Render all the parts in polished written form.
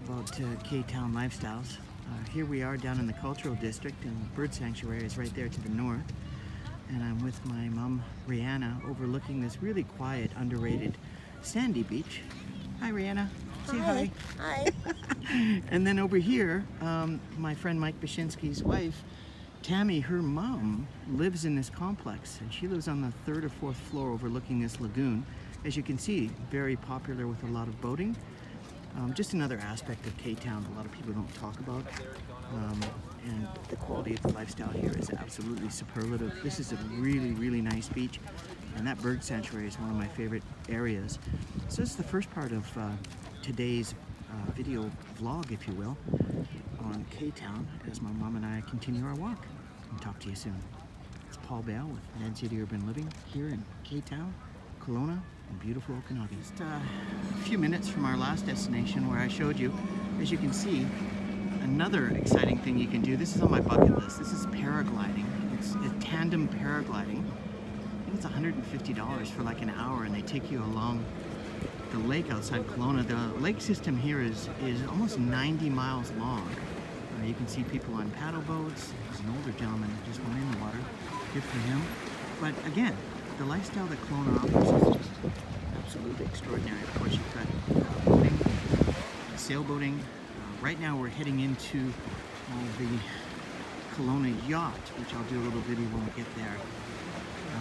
about K-Town lifestyles. Here we are down in the cultural district, and the bird sanctuary is right there to the north. And I'm with my mom, Rihanna, overlooking this really quiet, underrated sandy beach. Hi, Rihanna. Say hi. Hi. And then over here, my friend Mike Bashinsky's wife, Tammy, her mom, lives in this complex, and she lives on the 3rd or 4th floor overlooking this lagoon. As you can see, very popular with a lot of boating. Just another aspect of K-Town a lot of people don't talk about. And the quality of the lifestyle here is absolutely superlative. This is a really, really nice beach, and that bird sanctuary is one of my favorite areas. So this is the first part of today's video vlog, if you will, on K-Town as my mom and I continue our walk. I'll talk to you soon. It's Paul Bale with Vancity Urban Living here in K-Town, Kelowna, and beautiful Okanagan. Just a few minutes from our last destination where I showed you, as you can see, another exciting thing you can do. This is on my bucket list. This is paragliding. It's a tandem paragliding. I think it's $150 for like an hour, and they take you along the lake outside Kelowna. The lake system here is almost 90 miles long. You can see people on paddle boats. There's an older gentleman that just went in the water. Good for him. But again, the lifestyle that Kelowna offers is just absolutely extraordinary. Of course, you've got boating, sailboating. Right now we're heading into the Kelowna Yacht, which I'll do a little video when we get there.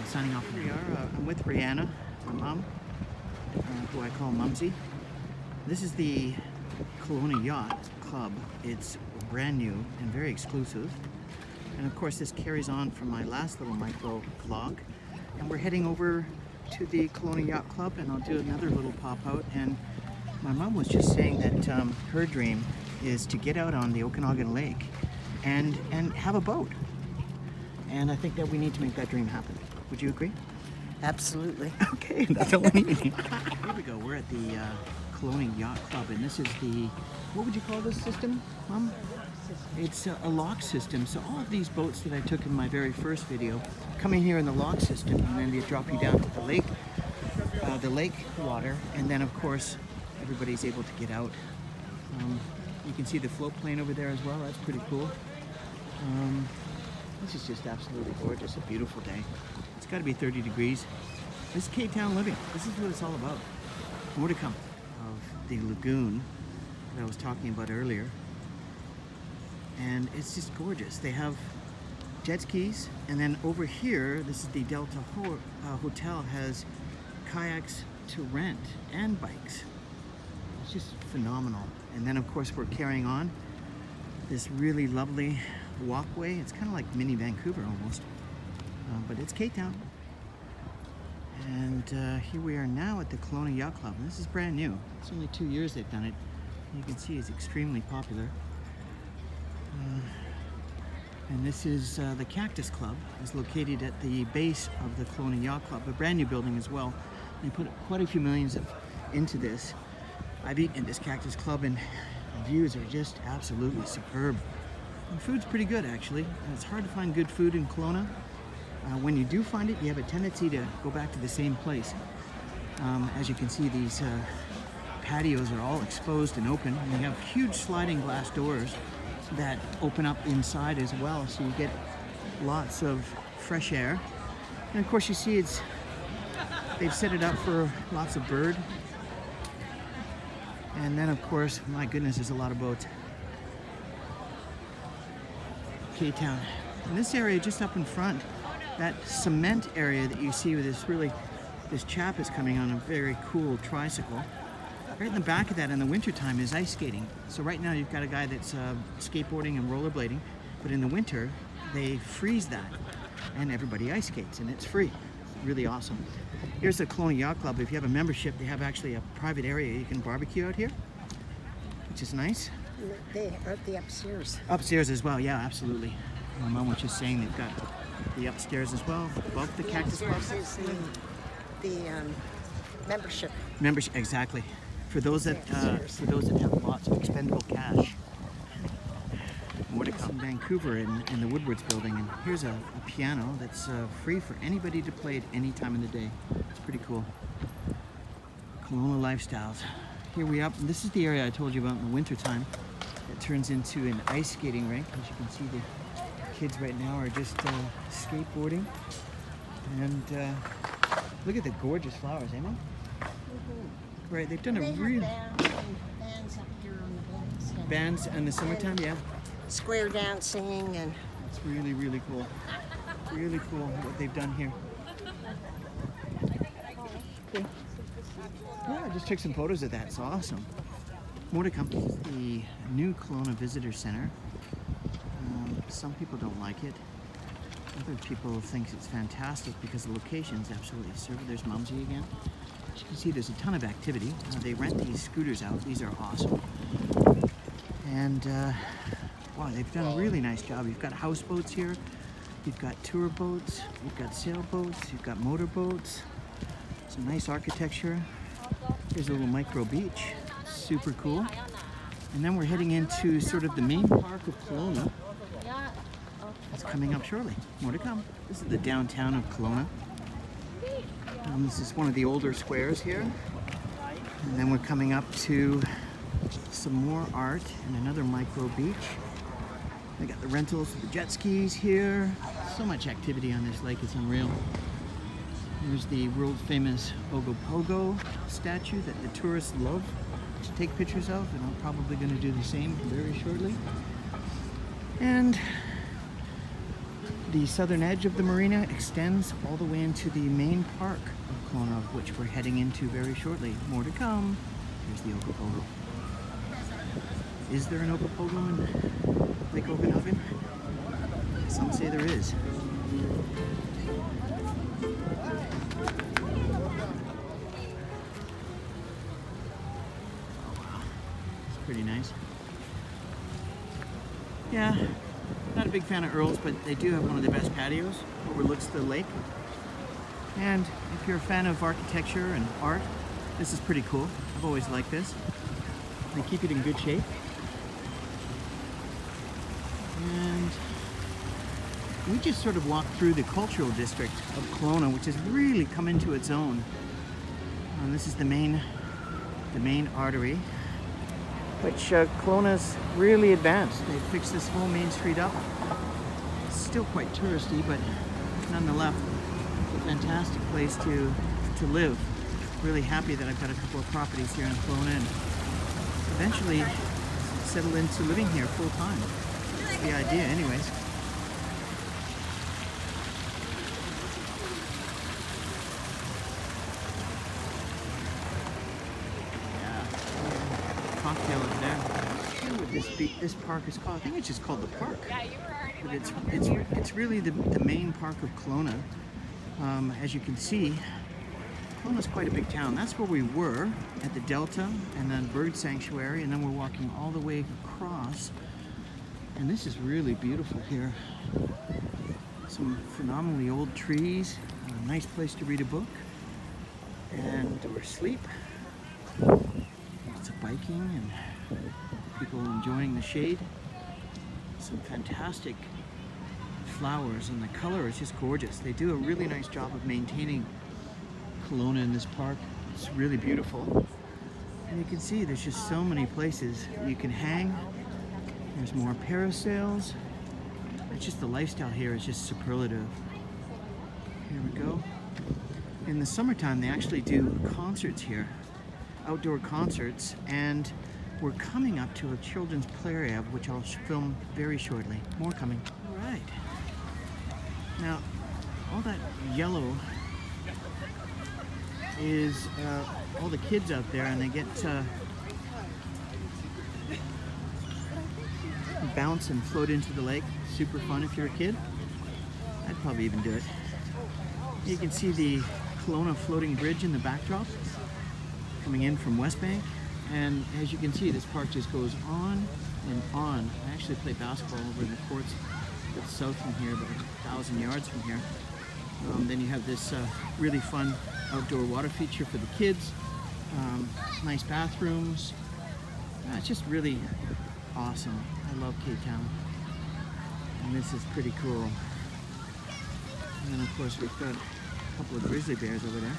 Signing off. Here we are. I'm with Rihanna, my mom, who I call Mumsy. This is the Kelowna Yacht Club. It's brand new and very exclusive. And of course this carries on from my last little micro vlog. And we're heading over to the Kelowna Yacht Club, and I'll do another little pop out. And my mom was just saying that her dream is to get out on the Okanagan Lake and have a boat. And I think that we need to make that dream happen. Would you agree? Absolutely. Okay, that's all we need. Here we go. We're at the Kelowna Yacht Club, and this is the, what would you call this system, Mom? It's a lock system. So all of these boats that I took in my very first video come in here in the lock system, and then they drop you down to the lake water, and then of course everybody's able to get out. You can see the float plane over there as well. That's pretty cool. This is just absolutely gorgeous. A beautiful day. It's got to be 30 degrees. This is K-Town living. This is what it's all about. More to come of the lagoon that I was talking about earlier. And it's just gorgeous. They have jet skis, and then over here, this is the Delta Hotel, has kayaks to rent and bikes. It's just phenomenal. And then of course we're carrying on this really lovely walkway. It's kind of like mini Vancouver almost, but it's K-Town. And here we are now at the Kelowna Yacht Club. And this is brand new. It's only 2 years they've done it. You can see it's extremely popular. And this is the Cactus Club. It's located at the base of the Kelowna Yacht Club, a brand new building as well. They put quite a few millions into this. I've eaten at this Cactus Club, and the views are just absolutely superb. And food's pretty good, actually. And it's hard to find good food in Kelowna. When you do find it, you have a tendency to go back to the same place. As you can see, these patios are all exposed and open, and they have huge sliding glass doors that open up inside as well, so you get lots of fresh air. And of course you see they've set it up for lots of bird. And then of course, my goodness, there's a lot of boats. K-Town. In this area just up in front, that cement area that you see with this chap is coming on a very cool tricycle. Right in the back of that in the wintertime is ice skating. So right now you've got a guy that's skateboarding and rollerblading, but in the winter they freeze that and everybody ice skates, and it's free. Really awesome. Here's the Kelowna Yacht Club. If you have a membership, they have actually a private area you can barbecue out here, which is nice. They are the upstairs. Upstairs as well, yeah, absolutely. My mom was just saying they've got the upstairs as well, above the Cactus Club. Upstairs is the membership. Membership, exactly. For those that have lots of expendable cash. More to come. Vancouver in the Woodwards building, and here's a piano that's free for anybody to play at any time of the day. It's pretty cool. Kelowna lifestyles here we up. And this is the area I told you about in the wintertime. It turns into an ice skating rink. As you can see, the kids right now are just skateboarding. And look at the gorgeous flowers, Amy. Right, they've done a real bands up here on the bands. bands in the summertime, yeah. Square dancing and It's really, really cool. Really cool what they've done here. Okay. Yeah, I just took some photos of that. It's awesome. More to come. This is the new Kelowna Visitor Center. Some people don't like it. Other people think it's fantastic because the location's absolutely superb. There's Mumsy again. As you can see, there's a ton of activity. They rent these scooters out. These are awesome. And wow, they've done a really nice job. You've got houseboats here. You've got tour boats. You've got sailboats. You've got motorboats. Some nice architecture. Here's a little micro beach. Super cool. And then we're heading into sort of the main park of Kelowna. It's coming up shortly. More to come. This is the downtown of Kelowna. This is one of the older squares here. And then we're coming up to some more art and another micro beach. They got the rentals for the jet skis here. So much activity on this lake, it's unreal. There's the world famous Ogopogo statue that the tourists love to take pictures of, and I'm probably going to do the same very shortly. And the southern edge of the marina extends all the way into the main park of Kelowna, which we're heading into very shortly. More to come. Here's the Ogopogo. Is there an Ogopogo in Lake Okanagan? Some say there is. Pretty nice. Yeah, not a big fan of Earl's, but they do have one of the best patios, overlooks the lake. And if you're a fan of architecture and art, this is pretty cool. I've always liked this. They keep it in good shape. And we just sort of walked through the cultural district of Kelowna, which has really come into its own. And this is the main artery, which Kelowna's really advanced. They fixed this whole main street up. It's still quite touristy, but nonetheless, a fantastic place to live. Really happy that I've got a couple of properties here in Kelowna and eventually settle into living here full time. That's the idea anyways. Cocktail is there. I don't know what this park is called. I think it's just called the park. But it's really the main park of Kelowna. As you can see, Kelowna's quite a big town. That's where we were at the Delta and then Bird Sanctuary, and then we're walking all the way across. And this is really beautiful here. Some phenomenally old trees, a nice place to read a book and or sleep. Lots of biking and people enjoying the shade. Some fantastic flowers, and the color is just gorgeous. They do a really nice job of maintaining Kelowna in this park. It's really beautiful. And you can see there's just so many places you can hang. There's more parasails. It's just the lifestyle here is just superlative. Here we go. In the summertime, they actually do concerts here. Outdoor concerts, and we're coming up to a children's play area, which I'll film very shortly. More coming. All right. Now, all that yellow is all the kids out there, and they get bounce and float into the lake. Super fun if you're a kid. I'd probably even do it. You can see the Kelowna floating bridge in the backdrop coming in from West Bank, and as you can see, this park just goes on and on. I actually play basketball over in the courts that's south from here, about 1,000 yards from here. Then you have this really fun outdoor water feature for the kids, nice bathrooms. It's just really awesome. I love Cape Town, and this is pretty cool. And then of course we've got a couple of grizzly bears over there.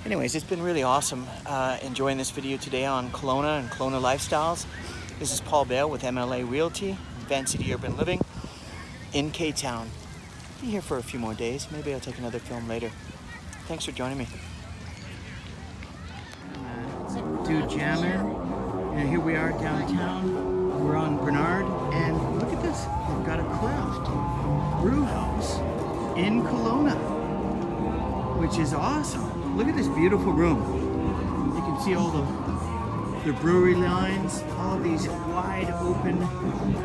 Anyways, it's been really awesome enjoying this video today on Kelowna and Kelowna lifestyles. This is Paul Bale with MLA Realty, Vancity Urban Living in K-Town. Be here for a few more days. Maybe I'll take another film later. Thanks for joining me. Dude jamming. And here we are downtown. We're on Bernard, and look at this. They've got a craft brew house in Kelowna, which is awesome. Look at this beautiful room. You can see all the brewery lines, all of these wide open.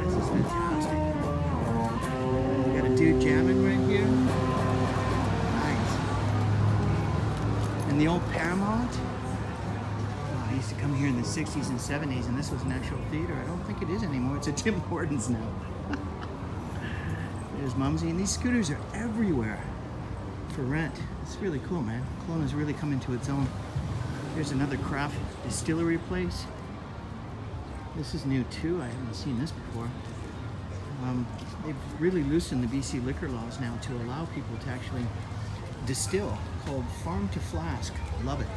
This is fantastic. We got a dude jamming right here. Nice. And the old Paramount. Oh, I used to come here in the 60s and 70s, and this was an actual theater. I don't think it is anymore. It's a Tim Hortons now. There's Mumsy, and these scooters are everywhere for rent. It's really cool, man. Kelowna's really come into its own. Here's another craft distillery place. This is new too. I haven't seen this before. They've really loosened the BC liquor laws now to allow people to actually distill, called farm to flask. Love it.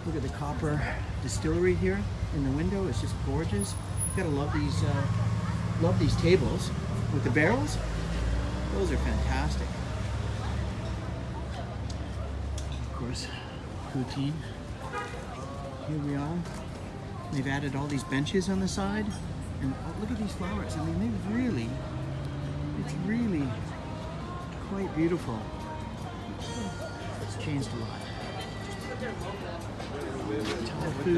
Look at the copper distillery here in the window. It's just gorgeous. You gotta love these tables with the barrels. Those are fantastic. Of course, poutine. Here we are. They've added all these benches on the side, and oh, look at these flowers. I mean, it's really quite beautiful. It's changed a lot. Tofu.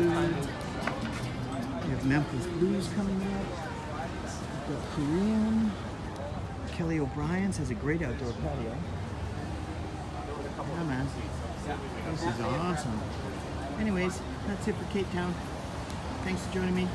We have Memphis Blues coming up. We've got Korean. Kelly O'Brien's has a great outdoor patio. Yeah, man. This is awesome. Anyways, that's it for Cape Town. Thanks for joining me.